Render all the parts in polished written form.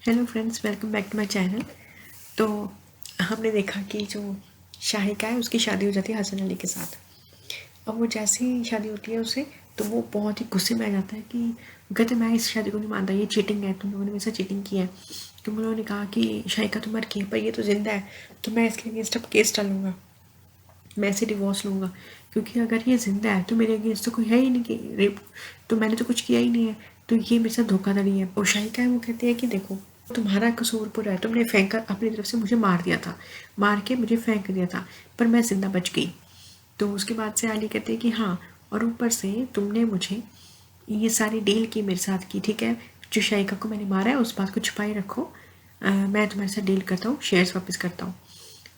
Hello friends, welcome back to my channel. तो हमने देखा कि जो शाहिका है उसकी शादी हो जाती है हसन अली के साथ। अब वो जैसे ही शादी होती है उससे, तो वो बहुत ही गुस्से में आ जाता है कि वो कहते मैं इस शादी को नहीं मानता, ये चीटिंग है, तुम लोगों ने मेरे साथ चीटिंग की है। तुम लोगों ने कहा कि शाहिका तो मर गई है पर ये तो जिंदा है, तो मैं इसके अगेंस्ट अब केस डालूंगा, मैं इसे डिवोर्स लूँगा, क्योंकि अगर ये ज़िंदा है तो मेरे अगेंस्ट तो कोई है ही नहीं कि रेप, तो मैंने तो कुछ किया ही नहीं है, तो ये मेरे साथ धोखाधड़ी है। और शाहिका है वो कहती है कि देखो तुम्हारा कसूर पूरा है, तुमने फेंक कर अपनी तरफ से मुझे मार दिया था, मार के मुझे फेंक दिया था, पर मैं ज़िंदा बच गई। तो उसके बाद से आली कहती है कि हाँ, और ऊपर से तुमने मुझे ये सारी डील की मेरे साथ की, ठीक है, जो शाहिका को मैंने मारा है उस बात को छुपाई रखो, मैं तुम्हारे साथ डील करता हूँ, शेयर्स वापस करता हूँ।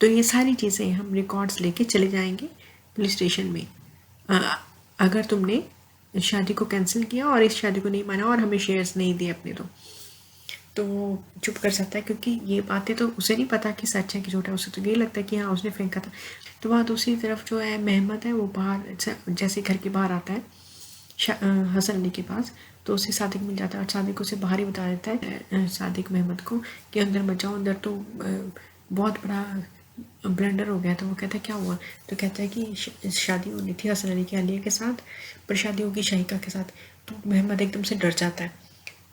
तो ये सारी चीज़ें हम रिकॉर्ड्स लेके चले जाएंगे पुलिस स्टेशन में। अगर तुमने शादी को कैंसिल किया और इस शादी को नहीं माना और हमें शेयर्स नहीं दिए अपने, तो वो चुप कर सकता है, क्योंकि ये बातें तो उसे नहीं पता कि सच है कि झूठा है, उसे तो ये लगता है कि हाँ उसने फेंका था। तो वहाँ दूसरी तरफ जो है मेहमद है वो बाहर, जैसे घर के बाहर आता है हसन अली के पास, तो उसे सादिक मिल जाता है और सादिक उसे बाहर ही बता देता है सादिक मेहमद को कि अंदर मत जाओ, अंदर तो बहुत बड़ा ब्लेंडर हो गया। तो वो कहता है क्या हुआ, तो कहता है कि शादी होनी थी हसन अली की आलिया के साथ, पर शादी होगी शाहिका के साथ। तो मेहमद एकदम से डर जाता है।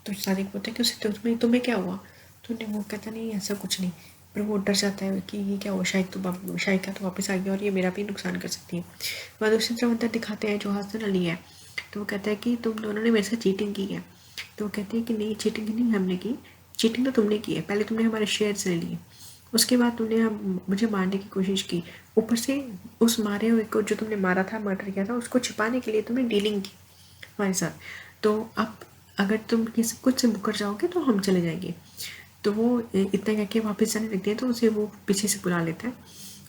तो सादिक बोलता है कि उससे तुम्हें क्या हुआ, तो वो कहता नहीं ऐसा कुछ नहीं, पर वो डर जाता है कि ये क्या हुआ, शाहिका तो वापस आ गया और ये मेरा भी नुकसान कर सकती है। वह दूसरी तरफ अंदर दिखाते हैं जो हसन अली है, तो वो कहता है कि तुम दोनों ने मेरे साथ चीटिंग की है। तो वो कहते हैं कि नहीं, चीटिंग नहीं हमने की, चीटिंग तो तुमने की है, पहले तुमने हमारे शेयर्स ले लिए, उसके बाद तुमने मुझे मारने की कोशिश की, ऊपर से उस मारे हुए को जो तुमने मारा था, मर्डर किया था, उसको छिपाने के लिए तुमने डीलिंग की हमारे साथ। तो अब अगर तुम किसी कुछ से मुकर जाओगे तो हम चले जाएंगे। तो वो इतना कह के वापस जाने लगती है, तो उसे वो पीछे से बुला लेता है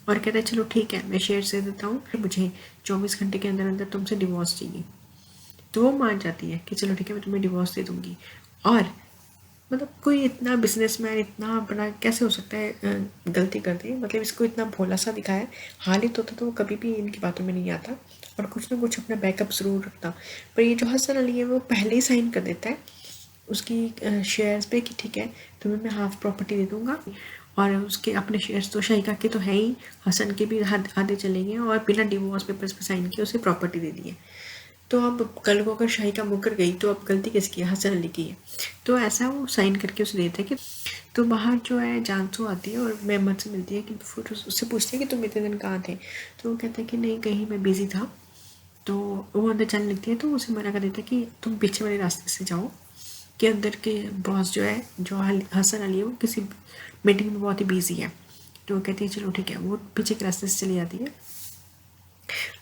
और कहता है चलो ठीक है, मैं शेयर दे देता हूँ, मुझे 24 घंटे के अंदर अंदर तुमसे डिवोर्स चाहिए। तो वो मान जाती है कि चलो ठीक है, मैं तुम्हें डिवोर्स दे दूँगी। और मतलब कोई इतना बिजनेसमैन इतना बड़ा कैसे हो सकता है गलती कर दे, मतलब इसको इतना भोला सा दिखाया है। हाल ही तो था तो वो कभी भी इनकी बातों में नहीं आता और कुछ ना कुछ अपना बैकअप ज़रूर रखता। पर ये जो हसन अली है वो पहले ही साइन कर देता है उसकी शेयर्स पे कि ठीक है, तुम्हें मैं हाफ प्रॉपर्टी दे दूँगा, और उसके अपने शेयर्स तो शाहिका के तो है ही, हसन के भी आधे चले गए, और बिना डिवोर्स पेपर्स पे साइन किए उसे प्रॉपर्टी दे दी है। तो अब कल को अगर शाहिका मुकर गई तो अब गलती किसकी है, हसन अली की है। तो ऐसा वो साइन करके उसे देते हैं कि, तो बाहर जो है जानसू आती है और मेहमद से मिलती है कि फिर उससे पूछती है कि तुम इतने दिन कहाँ थे। तो वो कहते हैं कि नहीं, कहीं मैं बिजी था। तो वो अंदर जाने लगती है तो उसे मना कर देता है कि तुम पीछे वाले रास्ते से जाओ, कि अंदर के बॉस जो है, जो हसन अली है, वो किसी मीटिंग में बहुत ही बिजी है। तो वो कहती है चलो ठीक है, वो पीछे के रास्ते से चली जाती है।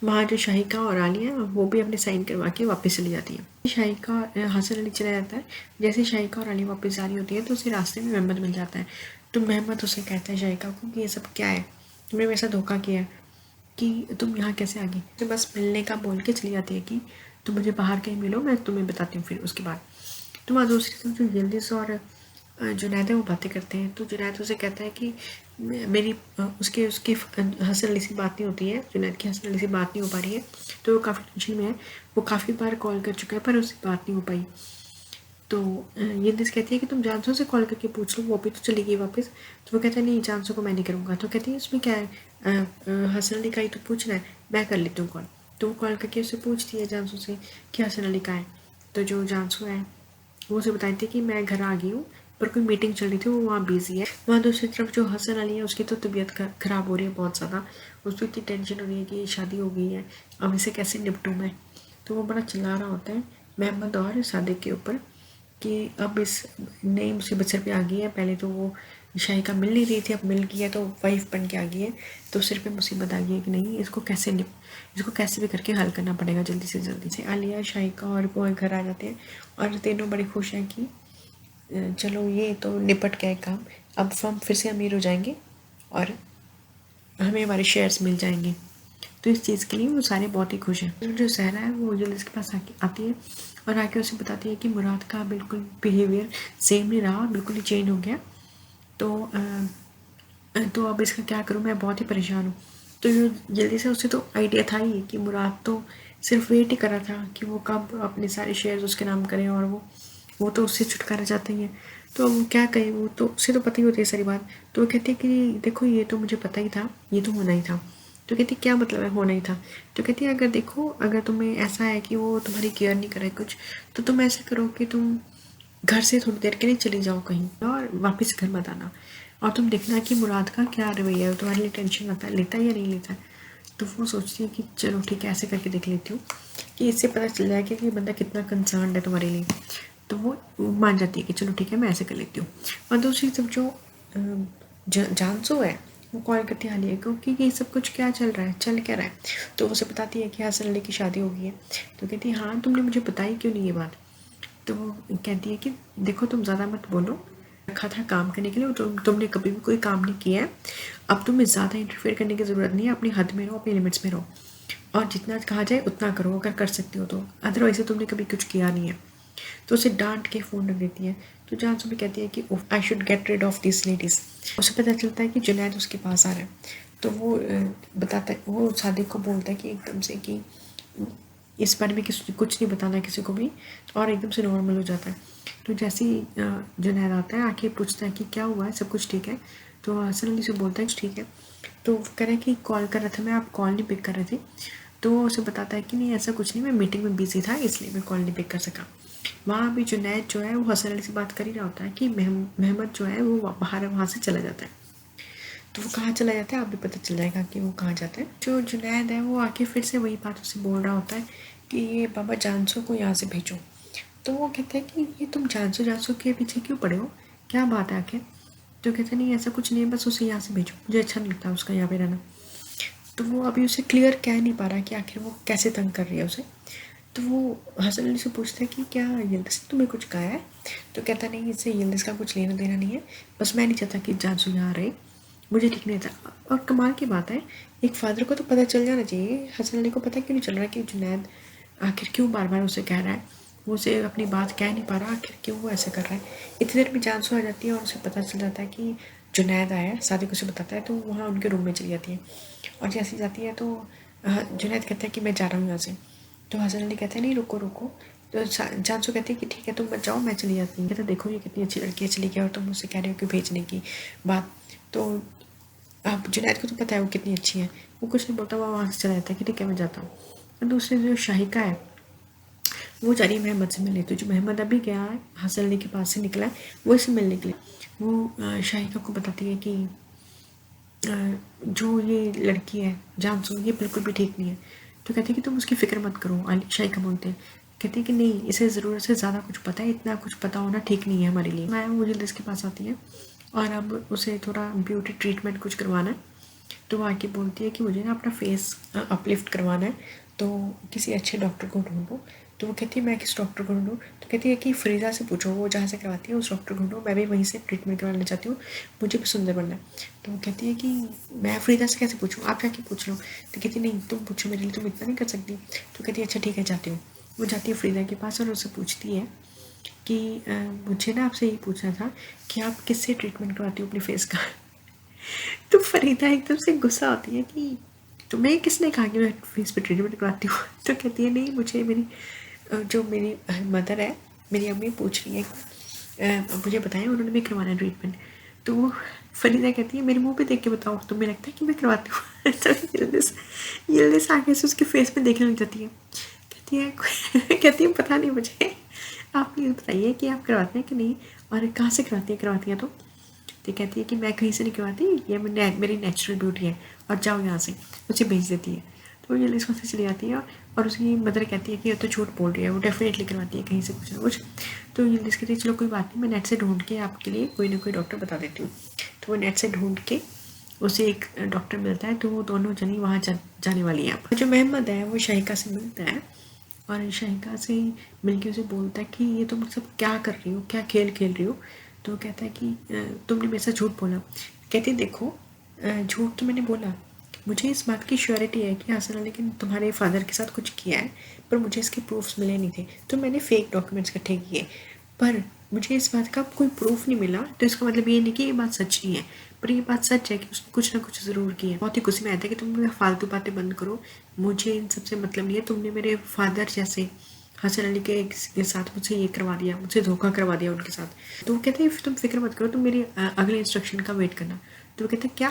वहाँ जो शाहिका और आलिया वो भी अपने साइन करवा के वापस चली जाती है। शाहिका हसन अली चला जाता है। जैसे शाहिका और आलिया वापस जा रही होती है तो उसे रास्ते में मेहमद मिल जाता है। तो मेहमद उसे कहता है शाहिका को कि ये सब क्या है, तुमने मेरे साथ धोखा किया है, कि तुम यहाँ कैसे आ गई। तो बस मिलने का बोल के चली जाती है कि तुम मुझे बाहर कहीं मिलो, मैं तुम्हें बताती हूँ फिर उसके बाद। तो वहाँ दूसरी तरफ जो यिल्दिज़ और जुनैद है वो बातें करते हैं। तो जुनैद उसे कहता है कि मेरी उसके उसकी हसन अली से बात नहीं होती है, जुनैद की हसन अली से बात नहीं हो पा रही है, तो वो काफ़ी टेंशन में है। वो काफ़ी बार कॉल कर चुका है पर उससे बात नहीं हो पाई। तो यिल्दिज़ कहती है कि तुम जानसो से कॉल करके पूछ लो, वो भी तो चली गई वापस। तो वो कहता है नहीं, जानसो को मैं नहीं करूँगा। तो कहती है इसमें क्या है, हसन अली का ही तो पूछना है, मैं कर लेती हूँ कॉल। तो वो कॉल करके उससे पूछती है जानसो से कि हसन अली का है। तो जो जानसो है वो उसे बताई थी कि मैं घर आ गई हूँ, पर कोई मीटिंग चल रही थी, वो वहाँ बिजी है। वहाँ दूसरी तरफ जो हसन अली है उसकी तो तबीयत ख़राब हो रही है बहुत ज़्यादा, उसको इतनी टेंशन हो रही है कि शादी हो गई है, अब इसे कैसे निपटूँ मैं। तो वो बड़ा चिल्ला रहा होता है मेहमद और सादिक के ऊपर कि अब इस नई मुसीबत सिर पे आ गई है। पहले तो वो शाहिका मिल नहीं रही थी, अब मिल गई है तो वाइफ बन के आ गई है, तो सिर पे मुसीबत आ गई है कि नहीं, इसको कैसे भी करके हल करना पड़ेगा जल्दी से जल्दी से। आलिया, शाहिका और वो घर आ जाते हैं और तीनों बड़ी खुश हैं कि चलो ये तो निपट गया काम, अब हम फिर से अमीर हो जाएंगे और हमें हमारे शेयर्स मिल जाएंगे। तो इस चीज़ के लिए वो सारे बहुत ही खुश हैं। जो सहरा है वो जल्दी इसके पास आती है और आके उसे बताती है कि मुराद का बिल्कुल बिहेवियर सेम नहीं रहा, बिल्कुल ही चेंज हो गया। तो अब इसका क्या करूँ, मैं बहुत ही परेशान हूँ। तो ये जल्दी से उसे तो आइडिया था ही कि मुराद तो सिर्फ वेट ही कर रहा था कि वो कब अपने सारे शेयर्स उसके नाम करें और वो वो तो उससे छुटकारा चाहते ही हैं। तो हम क्या कहें, वो तो उसे तो पता ही होती है सारी बात। तो वो कहती है कि देखो ये तो मुझे पता ही था, ये तो होना ही था। तो कहती क्या मतलब है होना ही था? तो कहती है अगर देखो, अगर तुम्हें ऐसा है कि वो तुम्हारी केयर नहीं करे कुछ, तो तुम ऐसा करो कि तुम घर से थोड़ी देर के लिए चली जाओ कहीं और वापस घर मत आना, और तुम देखना कि मुराद का क्या रवैया है, तुम्हारे लिए टेंशन लेता है या नहीं लेता है। तो वो सोचती है कि चलो ठीक है, ऐसे करके देख लेती हूँ कि इससे पता चल जाएगा कि बंदा कितना कंसर्न है तुम्हारे लिए। तो वो मान जाती है कि चलो ठीक है, मैं ऐसे कर लेती हूँ। और दूसरी तरफ जो जानसो है, वो कॉल करती हालिया को कि ये सब कुछ क्या चल रहा है, चल क्या रहा है। तो उसे बताती है कि हसन अली की शादी हो गई है। तो कहती है हाँ, तुमने मुझे बताई क्यों नहीं ये बात? तो वो कहती है कि देखो तुम ज़्यादा मत बोलो, रखा था काम करने के लिए, तुमने कभी भी कोई काम नहीं किया है। अब तुम्हें ज़्यादा इंटरफेयर करने की ज़रूरत नहीं है, अपनी हद में रहो, अपनी लिमिट्स में रहो, और जितना कहा जाए उतना करो अगर कर सकती हो तो, अदरवाइज तुमने कभी कुछ किया नहीं है। तो उसे डांट के फ़ोन रख देती है। तो जानसू भी कहती है कि I should get rid of this ladies. उसे पता चलता है कि जुनैद उसके पास आ रहा है। तो वो बताता है, वो सादिक को बोलता है कि एकदम से कि इस बारे में किसी कुछ नहीं बताना किसी को भी, और एकदम से नॉर्मल हो जाता है। तो जैसे ही जुनैद आता है, आके पूछता है कि क्या हुआ है, सब कुछ ठीक है? तो हसन अली से बोलता है ठीक है। तो वो कह रहा है कि कॉल कर रहा था मैं, आप कॉल नहीं पिक कर रहे थे। तो वो उसे बताता है कि नहीं ऐसा कुछ नहीं, मैं मीटिंग में बिजी था इसलिए मैं कॉल नहीं पिक कर सका। वहाँ भी जुनैद जो है वो हसन अली से बात कर ही रहा होता है कि महमद जो है वो बाहर वहाँ से चला जाता है। तो वो कहाँ चला जाता है आप भी पता चल जाएगा कि वो कहाँ जाता है। जो जुनैद है वो आके फिर से वही बात उसे बोल रहा होता है कि ये बाबा जानसो को यहाँ से भेजो। तो वो कहता है कि ये तुम जानसो जानसो के पीछे क्यों पड़े हो, क्या बात है आखिर? तो कहते नहीं ऐसा कुछ नहीं है, बस उसे यहाँ से भेजो, मुझे अच्छा नहीं लगता उसका यहाँ पे रहना। तो वो अभी उसे क्लियर कह नहीं पा रहा कि आखिर वो कैसे तंग कर रही है उसे। तो वो हसन अली से पूछता है कि क्या यिल्दिज़ ने तुम्हें कुछ कहा है? तो कहता नहीं, इससे यिल्दिज़ का कुछ लेना देना नहीं है, बस मैं नहीं चाहता कि जानसू यहाँ रहे, मुझे ठीक नहीं था। और कमाल की बात है, एक फादर को तो पता चल जाना चाहिए, हसन अली को पता क्यों नहीं चल रहा कि जुनैद आखिर क्यों बार बार उसे कह रहा है, वो उसे अपनी बात कह नहीं पा रहा, आखिर क्यों वो ऐसा कर रहा है। इतनी देर में जानसू आ जाती है और उसे पता चल जाता है कि जुनैद आया है, सादिक उसे बताता है। तो वहाँ उनके रूम में चली जाती है, और जैसे जाती है तो जुनैद कहता है कि मैं जा रहा हूँ यहाँ से। तो हसन अली कहते हैं नहीं रुको रुको। तो जानसू कहती है कि ठीक है तुम मत जाओ, मैं चली जाती हूँ। कहते देखो ये कितनी अच्छी लड़की है, चली गई और तुम मुझसे कह रहे हो कि भेजने की बात। तो अब जुनैद को तो पता है वो कितनी अच्छी है, वो कुछ नहीं बोलता, वो वहाँ से चला जाता है कि ठीक है मैं जाता हूँ। और दूसरी जो शाहिका है वो जा रही है महमद से मिलने। तो जो महमद अभी गया है हसन अली के पास से निकला है, वो इससे मिलने के लिए वो शाहिका को बताती है कि जो ये लड़की है जानसू ये बिल्कुल भी ठीक नहीं है। तो कहती है कि तुम उसकी फ़िक्र मत करो, शाहिका बोलते हैं। कहती है कि नहीं, इसे ज़रूरत से ज़्यादा कुछ पता है, इतना कुछ पता होना ठीक नहीं है हमारे लिए। मैं वो जल्दी इसके पास आती है और अब उसे थोड़ा ब्यूटी ट्रीटमेंट कुछ करवाना है। तो वो आके बोलती है कि मुझे ना अपना फेस अपलिफ्ट करवाना है, तो किसी अच्छे डॉक्टर को ढूंढो। तो वो कहती है मैं किस डॉक्टर को ढूंढूँ? तो कहती है कि फरीदा से पूछो, वो जहाँ से करवाती है उस डॉक्टर को ढूंढो, मैं भी वहीं से ट्रीटमेंट करवाना चाहती हूँ, मुझे भी सुंदर बनना है। तो वो कहती है कि मैं फरीदा से कैसे पूछूँ, आप जाके पूछ लो। तो कहती नहीं तुम पूछो मेरे लिए, तुम इतना नहीं कर सकती। तो कहती है अच्छा ठीक है जाती हूँ। वो जाती है फरीदा के पास और उससे पूछती है कि मुझे ना आपसे यही पूछना था कि आप किससे ट्रीटमेंट करवाती हो अपने फेस का। तो फरीदा एकदम से गुस्सा होती है कि तुम्हें किसने कहा कि मैं फेस पे ट्रीटमेंट करवाती हूँ? तो कहती है नहीं, मुझे जो मेरी मदर है, मेरी अम्मी पूछ रही है, मुझे बताएं उन्होंने भी करवाना है ट्रीटमेंट। तो वो फरीदा कहती है मेरे मुंह पे देख के बताओ, तुम्हें लगता है कि मैं करवाती हूँ? तो यिल्दिज़ आगे से उसके फेस पे देखने लग जाती है। कहती है पता नहीं मुझे, आप ये बताइए कि आप करवाते हैं कि नहीं, और कहाँ से करवाती हैं तो कहती है कि मैं कहीं से नहीं करवाती, ये मेरी नेचुरल ब्यूटी है, और जाओ यहाँ से। उसे भेज देती है। तो वो यिल्दिज़ वहाँ से चली जाती है और उसकी मदर कहती है कि ये तो झूठ बोल रही है, वो डेफिनेटली करवाती है कहीं से कुछ ना कुछ। तो यिल्दिज़ कहती है चलो कोई बात नहीं, मैं नेट से ढूंढ के आपके लिए कोई ना कोई डॉक्टर बता देती हूँ। तो वो नेट से ढूंढ के उसे एक डॉक्टर मिलता है, तो वो दोनों जनी वहाँ जाने वाली हैं। जो महमद है वो शाहिका से मिलता है और शाहिका से मिलके उसे बोलता है कि ये तुम सब क्या कर रही हो, क्या खेल खेल रही हो? तो वो कहता है कि तुमने मेरे साथ झूठ बोला। कहती है देखो झूठ तो मैंने बोला, मुझे इस बात की श्योरिटी है कि हसन अली ने तुम्हारे फादर के साथ कुछ किया है, पर मुझे इसके प्रूफ्स मिले नहीं थे, तो मैंने फेक डॉक्यूमेंट्स इकट्ठे किए, पर मुझे इस बात का कोई प्रूफ नहीं मिला। तो इसका मतलब ये नहीं कि ये बात सच नहीं है, पर ये बात सच है कि उसने कुछ ना कुछ ज़रूर किया है। बहुत ही गुस्से में आता है कि तुम फालतू बातें बंद करो, मुझे इन सबसे मतलब नहीं है, तुमने मेरे फादर जैसे हसन अली के साथ मुझसे ये करवा दिया, मुझसे धोखा करवा दिया उनके साथ। तो वो कहते हैं तुम फिक्र मत करो, तुम मेरी अगले इंस्ट्रक्शन का वेट करना। तो वो कहते हैं क्या?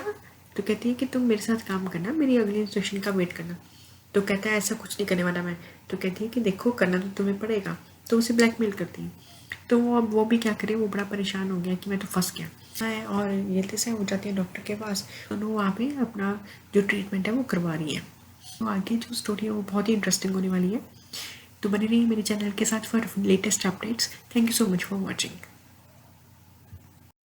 तो कहती है कि तुम मेरे साथ काम करना, मेरी अगली इंस्ट्रक्शन का वेट करना। तो कहता है ऐसा कुछ नहीं करने वाला मैं। तो कहती है कि देखो करना तो तुम्हें पड़ेगा। तो उसे ब्लैकमेल करती है। तो वो भी क्या करे, वो बड़ा परेशान हो गया कि मैं तो फंस गया है। और ये से हो जाती है डॉक्टर के पास। दोनों वहाँ पे अपना जो ट्रीटमेंट है वो करवा रही है। तो आगे जो स्टोरी है वो बहुत ही इंटरेस्टिंग होने वाली है। तो बने रहिए मेरे चैनल के साथ for latest updates. Thank you so much for watching.